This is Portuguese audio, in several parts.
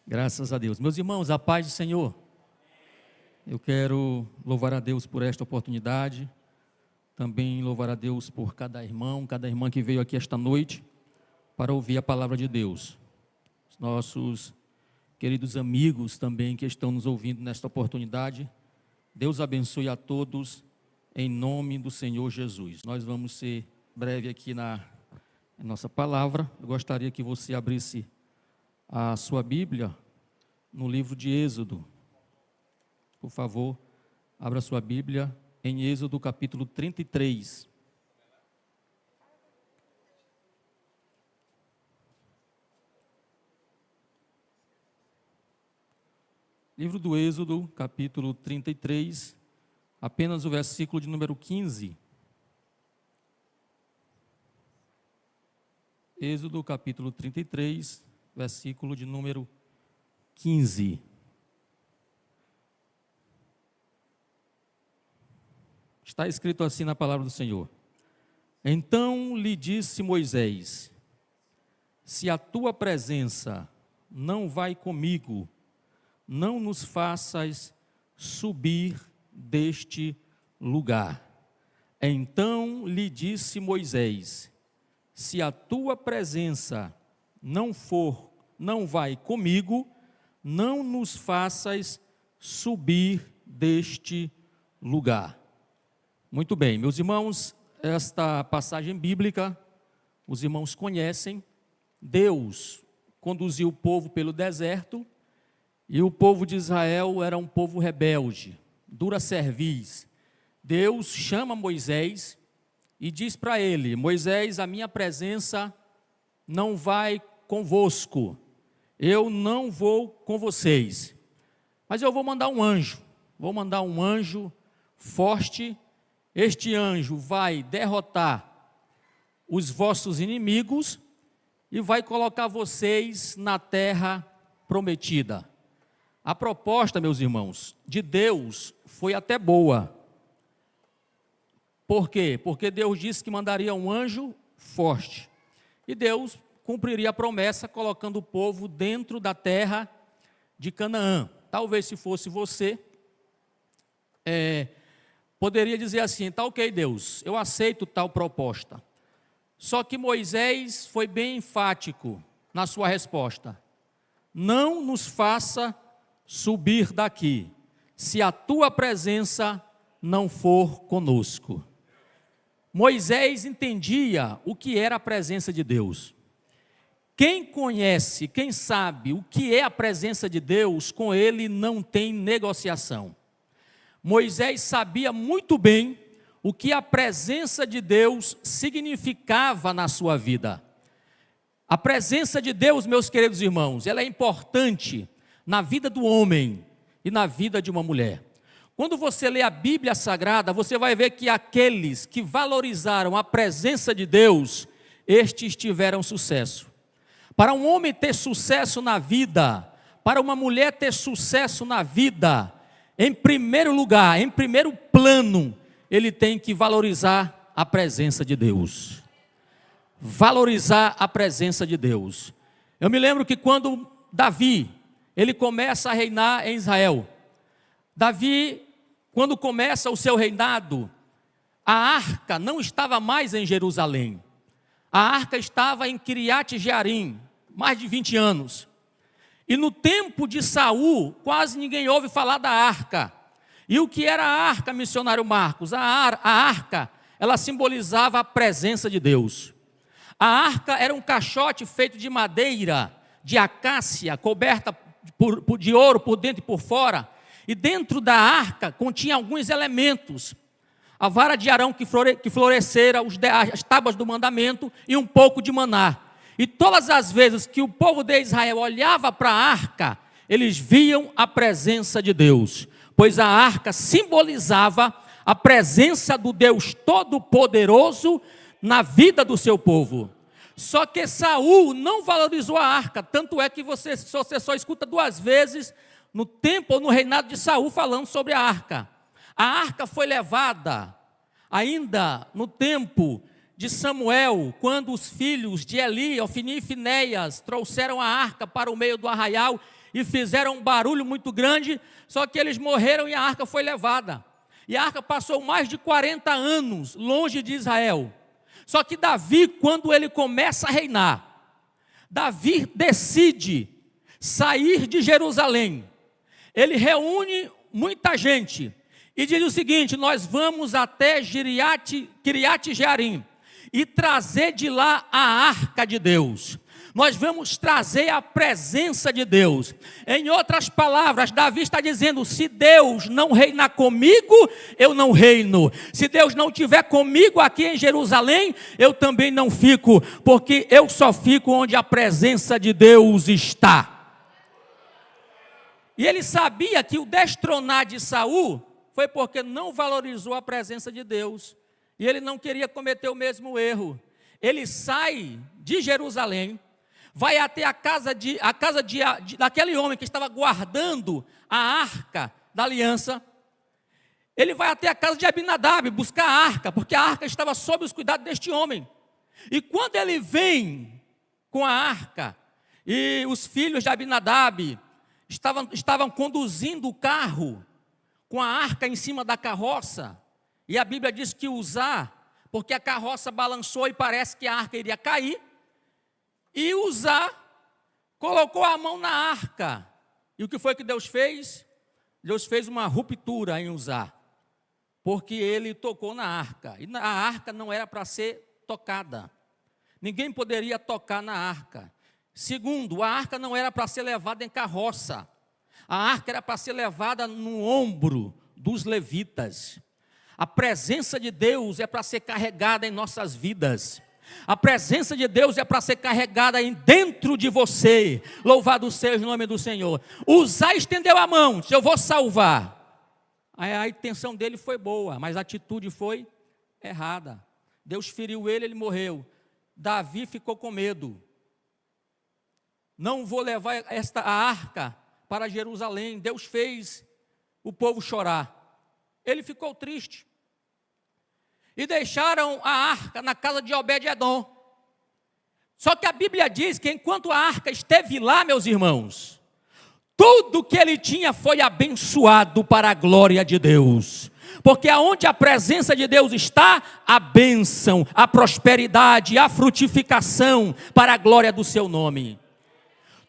Graças a Deus. Meus irmãos, a paz do Senhor. Eu quero louvar a Deus por esta oportunidade. Também louvar a Deus por cada irmão, cada irmã que veio aqui esta noite para ouvir a palavra de Deus. Os nossos queridos amigos também que estão nos ouvindo nesta oportunidade. Deus abençoe a todos em nome do Senhor Jesus. Nós vamos ser breve aqui na nossa palavra. Eu gostaria que você abrisse a sua Bíblia no livro de Êxodo. Por favor, abra sua Bíblia em Êxodo capítulo 33. Livro do Êxodo, capítulo 33, apenas o versículo de número 15. Êxodo, capítulo 33, versículo de número 15. Está escrito assim na palavra do Senhor: Então lhe disse Moisés: Se a tua presença não vai comigo, não nos faças subir deste lugar. Então lhe disse Moisés: Se a tua presença não vai comigo, não nos faças subir deste lugar. Muito bem, meus irmãos, esta passagem bíblica, os irmãos conhecem. Deus conduziu o povo pelo deserto, e o povo de Israel era um povo rebelde, dura cerviz. Deus chama Moisés e diz para ele: Moisés, a minha presença não vai convosco, eu não vou com vocês, mas eu vou mandar um anjo forte. Este anjo vai derrotar os vossos inimigos e vai colocar vocês na terra prometida. A proposta, meus irmãos, de Deus foi até boa. Por quê? Porque Deus disse que mandaria um anjo forte. E Deus cumpriria a promessa colocando o povo dentro da terra de Canaã. Talvez se fosse você, poderia dizer assim: tá ok, Deus, eu aceito tal proposta. Só que Moisés foi bem enfático na sua resposta: não nos faça subir daqui, se a tua presença não for conosco. Moisés entendia o que era a presença de Deus. Quem conhece, quem sabe o que é a presença de Deus, com ele não tem negociação. Moisés sabia muito bem o que a presença de Deus significava na sua vida. A presença de Deus, meus queridos irmãos, ela é importante na vida do homem e na vida de uma mulher. Quando você lê a Bíblia Sagrada, você vai ver que aqueles que valorizaram a presença de Deus, estes tiveram sucesso. Para um homem ter sucesso na vida, para uma mulher ter sucesso na vida, em primeiro lugar, em primeiro plano, ele tem que valorizar a presença de Deus. Valorizar a presença de Deus. Eu me lembro que quando Davi, ele começa a reinar em Israel. Davi, quando começa o seu reinado, a arca não estava mais em Jerusalém. A arca estava em Kiriat Jearim, mais de 20 anos. E no tempo de Saul, quase ninguém ouve falar da arca. E o que era a arca, missionário Marcos? A arca, ela simbolizava a presença de Deus. A arca era um caixote feito de madeira, de acácia, coberta de ouro por dentro e por fora. E dentro da arca continha alguns elementos: a vara de Arão que florescera, as tábuas do mandamento e um pouco de maná. E todas as vezes que o povo de Israel olhava para a arca, eles viam a presença de Deus, pois a arca simbolizava a presença do Deus Todo-Poderoso na vida do seu povo. Só que Saul não valorizou a arca, tanto é que você só escuta 2 vezes no tempo ou no reinado de Saul falando sobre a arca. A arca foi levada ainda no tempo de Samuel, quando os filhos de Eli, Ofni e Finéias, trouxeram a arca para o meio do arraial, e fizeram um barulho muito grande, só que eles morreram e a arca foi levada. E a arca passou mais de 40 anos longe de Israel. Só que Davi, quando ele começa a reinar, Davi decide sair de Jerusalém. Ele reúne muita gente e diz o seguinte: nós vamos até Kiriat Jearim e trazer de lá a arca de Deus. Nós vamos trazer a presença de Deus. Em outras palavras, Davi está dizendo: se Deus não reinar comigo, eu não reino. Se Deus não estiver comigo aqui em Jerusalém, eu também não fico, porque eu só fico onde a presença de Deus está. E ele sabia que o destronar de Saul foi porque não valorizou a presença de Deus. E ele não queria cometer o mesmo erro. Ele sai de Jerusalém, vai até a casa daquele homem que estava guardando a arca da aliança. Ele vai até a casa de Abinadab buscar a arca, porque a arca estava sob os cuidados deste homem. E quando ele vem com a arca, e os filhos de Abinadab estavam conduzindo o carro com a arca em cima da carroça, e a Bíblia diz que Uzá, porque a carroça balançou e parece que a arca iria cair, e Uzá colocou a mão na arca. E o que foi que Deus fez? Deus fez uma ruptura em Uzá, porque ele tocou na arca, e a arca não era para ser tocada. Ninguém poderia tocar na arca. Segundo, a arca não era para ser levada em carroça. A arca era para ser levada no ombro dos levitas. A presença de Deus é para ser carregada em nossas vidas. A presença de Deus é para ser carregada dentro de você. Louvado seja o nome do Senhor. Uzá estendeu a mão: se eu vou salvar. A intenção dele foi boa, mas a atitude foi errada. Deus feriu ele, ele morreu. Davi ficou com medo. Não vou levar a arca para Jerusalém. Deus fez o povo chorar. Ele ficou triste. E deixaram a arca na casa de Obed-edom. Só que a Bíblia diz que enquanto a arca esteve lá, meus irmãos, tudo que ele tinha foi abençoado para a glória de Deus. Porque aonde a presença de Deus está, a bênção, a prosperidade, a frutificação para a glória do seu nome.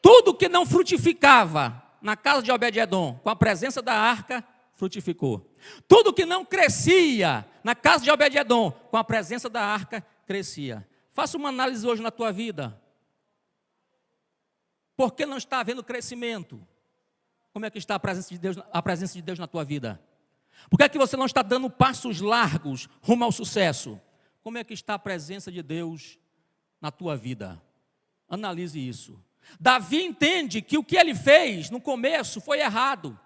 Tudo que não frutificava na casa de Obed-edom, com a presença da arca, frutificou. Tudo que não crescia na casa de Obed-edom, com a presença da arca, crescia. Faça uma análise hoje na tua vida. Por que não está havendo crescimento? Como é que está a presença de Deus na tua vida? Por que é que você não está dando passos largos rumo ao sucesso? Como é que está a presença de Deus na tua vida? Analise isso. Davi entende que o que ele fez no começo foi errado.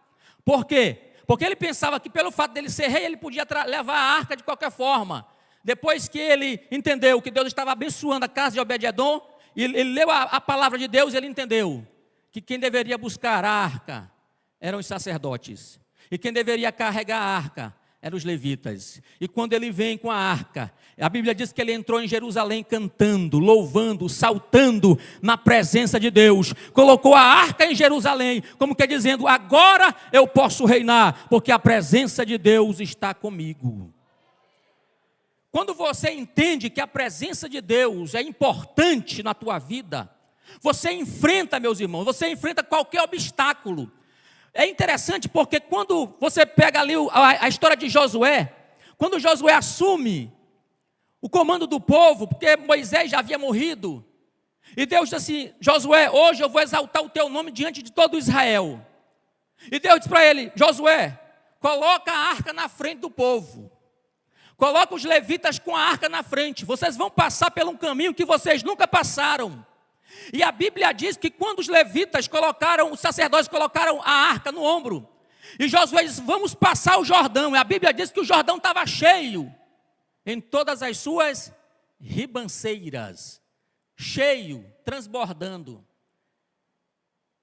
Por quê? Porque ele pensava que pelo fato dele ser rei, ele podia levar a arca de qualquer forma. Depois que ele entendeu que Deus estava abençoando a casa de Obed-edom, ele leu a palavra de Deus, ele entendeu que quem deveria buscar a arca eram os sacerdotes. E quem deveria carregar a arca eram os levitas. E quando ele vem com a arca, a Bíblia diz que ele entrou em Jerusalém cantando, louvando, saltando na presença de Deus. Colocou a arca em Jerusalém, como que dizendo: agora eu posso reinar, porque a presença de Deus está comigo. Quando você entende que a presença de Deus é importante na tua vida, você enfrenta, meus irmãos, você enfrenta qualquer obstáculo. É interessante porque quando você pega ali a história de Josué, quando Josué assume o comando do povo, porque Moisés já havia morrido, e Deus disse assim: Josué, hoje eu vou exaltar o teu nome diante de todo Israel. E Deus disse para ele: Josué, coloca a arca na frente do povo, coloca os levitas com a arca na frente, vocês vão passar por um caminho que vocês nunca passaram. E a Bíblia diz que quando os levitas os sacerdotes colocaram a arca no ombro, e Josué disse: vamos passar o Jordão, e a Bíblia diz que o Jordão estava cheio, em todas as suas ribanceiras, cheio, transbordando.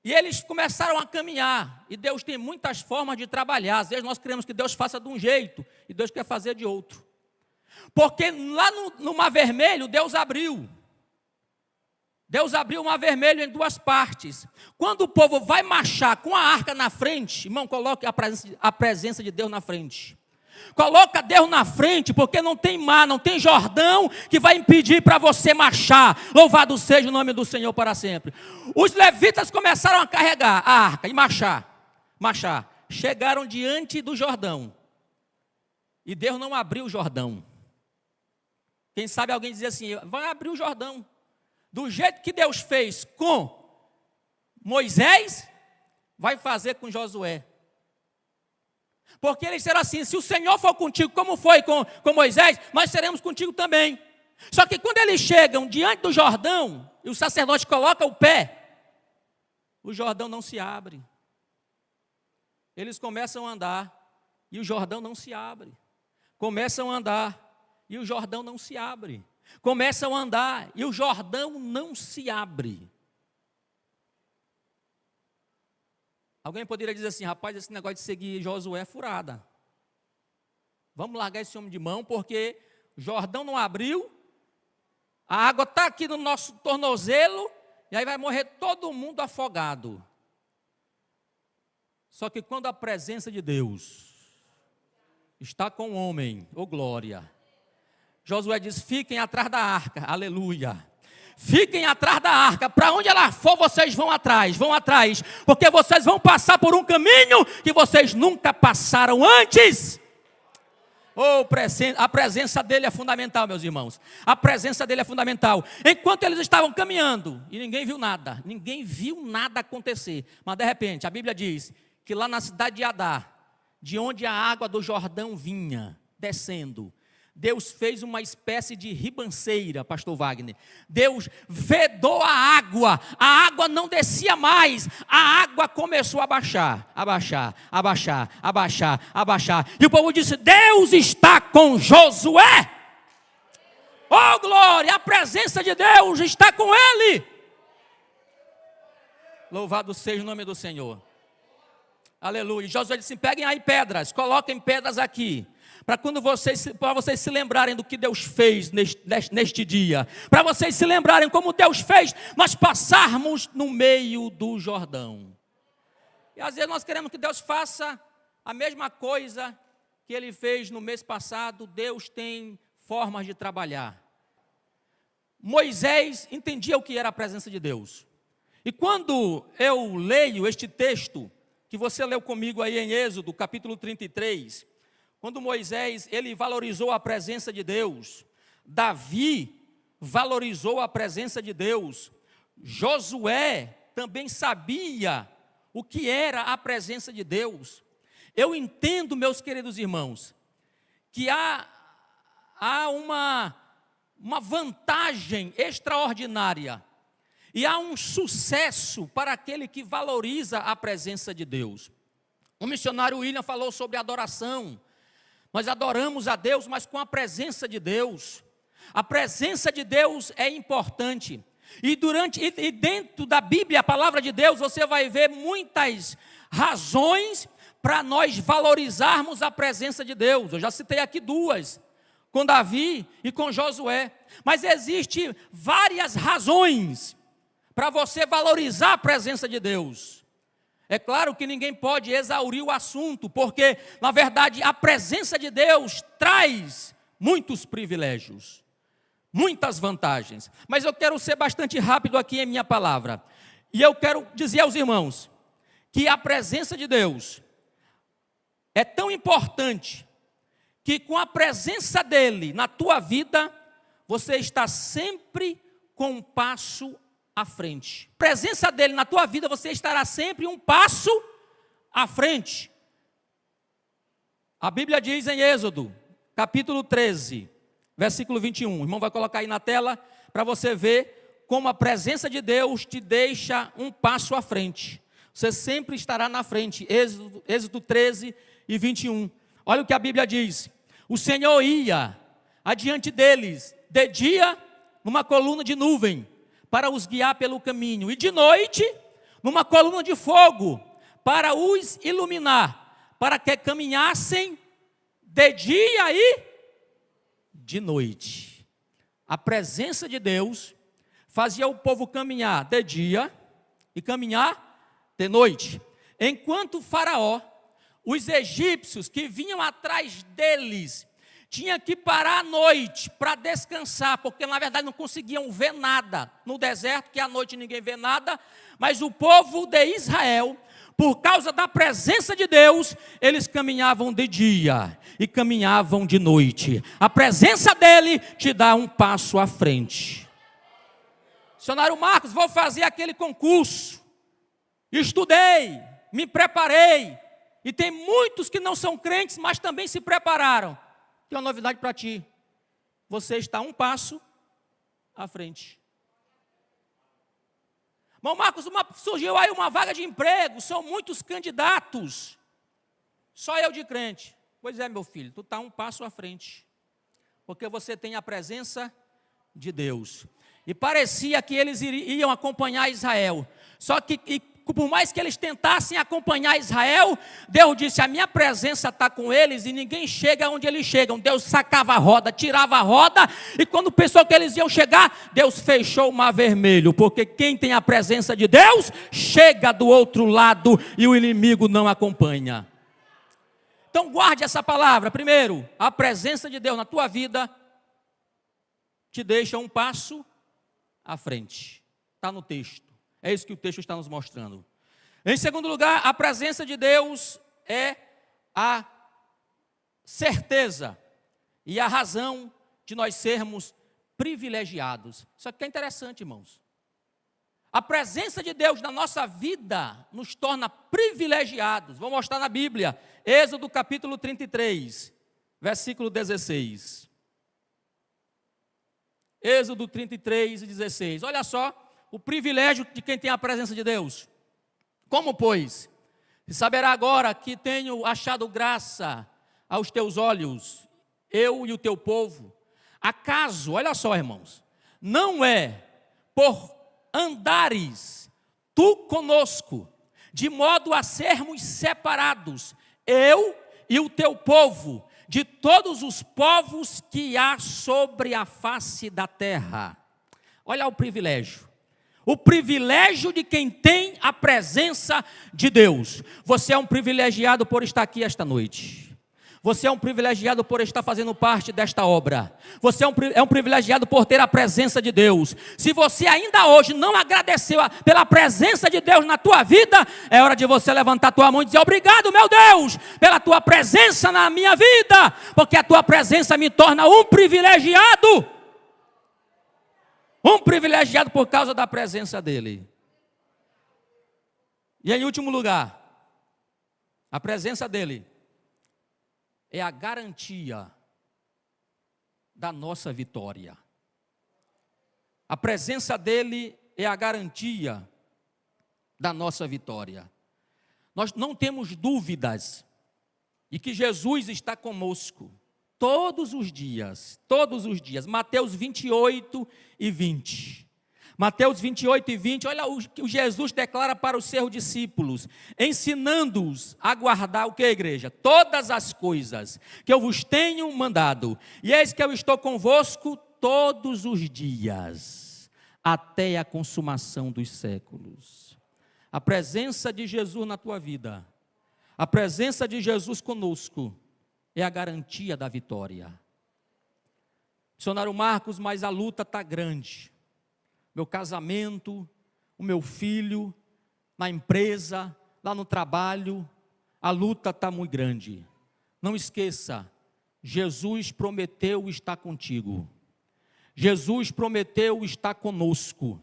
E eles começaram a caminhar, e Deus tem muitas formas de trabalhar. Às vezes nós queremos que Deus faça de um jeito, e Deus quer fazer de outro. Porque lá no Mar Vermelho, Deus abriu. Deus abriu o mar vermelho em duas partes. Quando o povo vai marchar com a arca na frente, irmão, coloque a presença de Deus na frente. Coloca Deus na frente, porque não tem mar, não tem Jordão que vai impedir para você marchar. Louvado seja o nome do Senhor para sempre. Os levitas começaram a carregar a arca e marchar. Chegaram diante do Jordão. E Deus não abriu o Jordão. Quem sabe alguém dizia assim, vai abrir o Jordão. Do jeito que Deus fez com Moisés, vai fazer com Josué. Porque eles disseram assim, se o Senhor for contigo, como foi com Moisés, nós seremos contigo também. Só que quando eles chegam diante do Jordão, e o sacerdote coloca o pé, o Jordão não se abre. Eles começam a andar, e o Jordão não se abre. Começam a andar, e o Jordão não se abre. Começam a andar, e o Jordão não se abre. Alguém poderia dizer assim, rapaz, esse negócio de seguir Josué é furada. Vamos largar esse homem de mão, porque o Jordão não abriu, a água está aqui no nosso tornozelo, e aí vai morrer todo mundo afogado. Só que quando a presença de Deus está com o homem, ô glória, Josué diz, fiquem atrás da arca, aleluia. Fiquem atrás da arca, para onde ela for vocês vão atrás, porque vocês vão passar por um caminho que vocês nunca passaram antes. A presença dele é fundamental, meus irmãos, a presença dele é fundamental. Enquanto eles estavam caminhando, e ninguém viu nada acontecer, mas de repente a Bíblia diz, que lá na cidade de Adá, de onde a água do Jordão vinha, descendo, Deus fez uma espécie de ribanceira, pastor Wagner. Deus vedou a água não descia mais, a água começou a baixar. E o povo disse, Deus está com Josué. Oh glória, a presença de Deus está com ele. Louvado seja o nome do Senhor. Aleluia. E Josué disse, peguem aí pedras, coloquem pedras aqui. Para vocês se lembrarem do que Deus fez neste dia. Para vocês se lembrarem como Deus fez nós passarmos no meio do Jordão. E às vezes nós queremos que Deus faça a mesma coisa que Ele fez no mês passado. Deus tem formas de trabalhar. Moisés entendia o que era a presença de Deus. E quando eu leio este texto, que você leu comigo aí em Êxodo, capítulo 33... Quando Moisés, ele valorizou a presença de Deus, Davi valorizou a presença de Deus, Josué também sabia o que era a presença de Deus. Eu entendo, meus queridos irmãos, que há uma vantagem extraordinária e há um sucesso para aquele que valoriza a presença de Deus. O missionário William falou sobre adoração. Nós adoramos a Deus, mas com a presença de Deus. A presença de Deus é importante. E dentro da Bíblia, a palavra de Deus, você vai ver muitas razões para nós valorizarmos a presença de Deus. Eu já citei aqui duas, com Davi e com Josué. Mas existem várias razões para você valorizar a presença de Deus. É claro que ninguém pode exaurir o assunto, porque, na verdade, a presença de Deus traz muitos privilégios, muitas vantagens. Mas eu quero ser bastante rápido aqui em minha palavra. E eu quero dizer aos irmãos que a presença de Deus é tão importante que com a presença dEle na tua vida, você está sempre com um passo à frente. A presença dEle na tua vida, você estará sempre um passo à frente. A Bíblia diz em Êxodo, capítulo 13, versículo 21. O irmão vai colocar aí na tela para você ver como a presença de Deus te deixa um passo à frente. Você sempre estará na frente. Êxodo 13 e 21. Olha o que a Bíblia diz. O Senhor ia adiante deles, de dia, numa coluna de nuvem, para os guiar pelo caminho, e de noite, numa coluna de fogo, para os iluminar, para que caminhassem de dia e de noite. A presença de Deus fazia o povo caminhar de dia e caminhar de noite. Enquanto o Faraó, os egípcios que vinham atrás deles, tinham que parar à noite para descansar, porque na verdade não conseguiam ver nada no deserto, que à noite ninguém vê nada, mas o povo de Israel, por causa da presença de Deus, eles caminhavam de dia e caminhavam de noite. A presença dele te dá um passo à frente. Missionário Marcos, vou fazer aquele concurso. Estudei, me preparei, e tem muitos que não são crentes, mas também se prepararam. Tem uma novidade para ti. Você está um passo à frente. Irmão Marcos, surgiu aí uma vaga de emprego, são muitos candidatos. Só eu de crente. Pois é, meu filho, tu está um passo à frente. Porque você tem a presença de Deus. E parecia que eles iam acompanhar Israel. Só que por mais que eles tentassem acompanhar Israel, Deus disse, a minha presença está com eles e ninguém chega onde eles chegam. Deus sacava a roda, tirava a roda, e quando pensou que eles iam chegar, Deus fechou o mar vermelho, porque quem tem a presença de Deus, chega do outro lado e o inimigo não acompanha. Então guarde essa palavra. Primeiro, a presença de Deus na tua vida te deixa um passo à frente. Está no texto. É isso que o texto está nos mostrando. Em segundo lugar, a presença de Deus é a certeza e a razão de nós sermos privilegiados. Isso aqui é interessante, irmãos. A presença de Deus na nossa vida nos torna privilegiados. Vou mostrar na Bíblia. Êxodo capítulo 33, versículo 16. Êxodo 33 e 16. Olha só. O privilégio de quem tem a presença de Deus. Como, pois, se saberá agora que tenho achado graça aos teus olhos, eu e o teu povo? Acaso, olha só, irmãos, não é por andares tu conosco, de modo a sermos separados, eu e o teu povo, de todos os povos que há sobre a face da terra. Olha o privilégio. O privilégio de quem tem a presença de Deus. Você é um privilegiado por estar aqui esta noite. Você é um privilegiado por estar fazendo parte desta obra. Você é um privilegiado por ter a presença de Deus. Se você ainda hoje não agradeceu pela presença de Deus na tua vida, é hora de você levantar a tua mão e dizer, obrigado, meu Deus, pela tua presença na minha vida, porque a tua presença me torna um privilegiado. Um privilegiado por causa da presença dele. E em último lugar, a presença dele é a garantia da nossa vitória. A presença dele é a garantia da nossa vitória. Nós não temos dúvidas de que Jesus está conosco. Todos os dias, Mateus 28 e 20. Mateus 28 e 20, olha o que Jesus declara para os seus discípulos, ensinando-os a guardar o que, igreja? Todas as coisas que eu vos tenho mandado. E eis que eu estou convosco todos os dias, até a consumação dos séculos. A presença de Jesus na tua vida, a presença de Jesus conosco, é a garantia da vitória. Missionário Marcos, mas a luta está grande. Meu casamento, o meu filho, na empresa, lá no trabalho, a luta está muito grande. Não esqueça, Jesus prometeu estar contigo. Jesus prometeu estar conosco.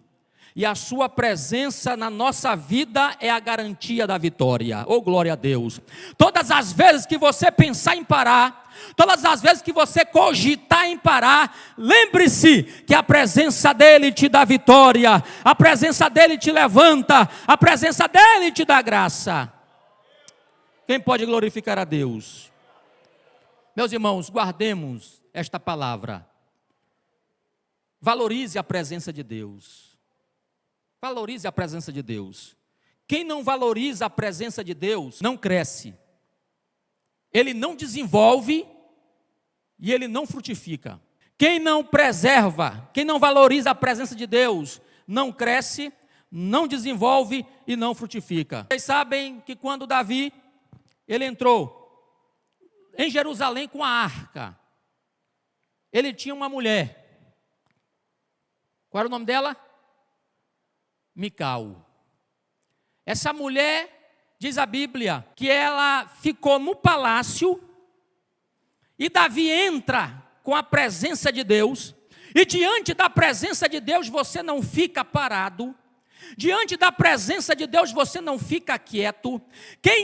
E a sua presença na nossa vida é a garantia da vitória. Oh, glória a Deus. Todas as vezes que você pensar em parar, todas as vezes que você cogitar em parar, lembre-se que a presença dele te dá vitória, a presença dele te levanta, a presença dele te dá graça. Quem pode glorificar a Deus? Meus irmãos, guardemos esta palavra. Valorize a presença de Deus. Valorize a presença de Deus. Quem não valoriza a presença de Deus, não cresce. Ele não desenvolve e ele não frutifica. Quem não preserva, quem não valoriza a presença de Deus, não cresce, não desenvolve e não frutifica. Vocês sabem que quando Davi, ele entrou em Jerusalém com a arca, ele tinha uma mulher. Qual era o nome dela? Mical. Essa mulher, diz a Bíblia, que ela ficou no palácio, e Davi entra com a presença de Deus, e diante da presença de Deus você não fica parado, diante da presença de Deus você não fica quieto. Quem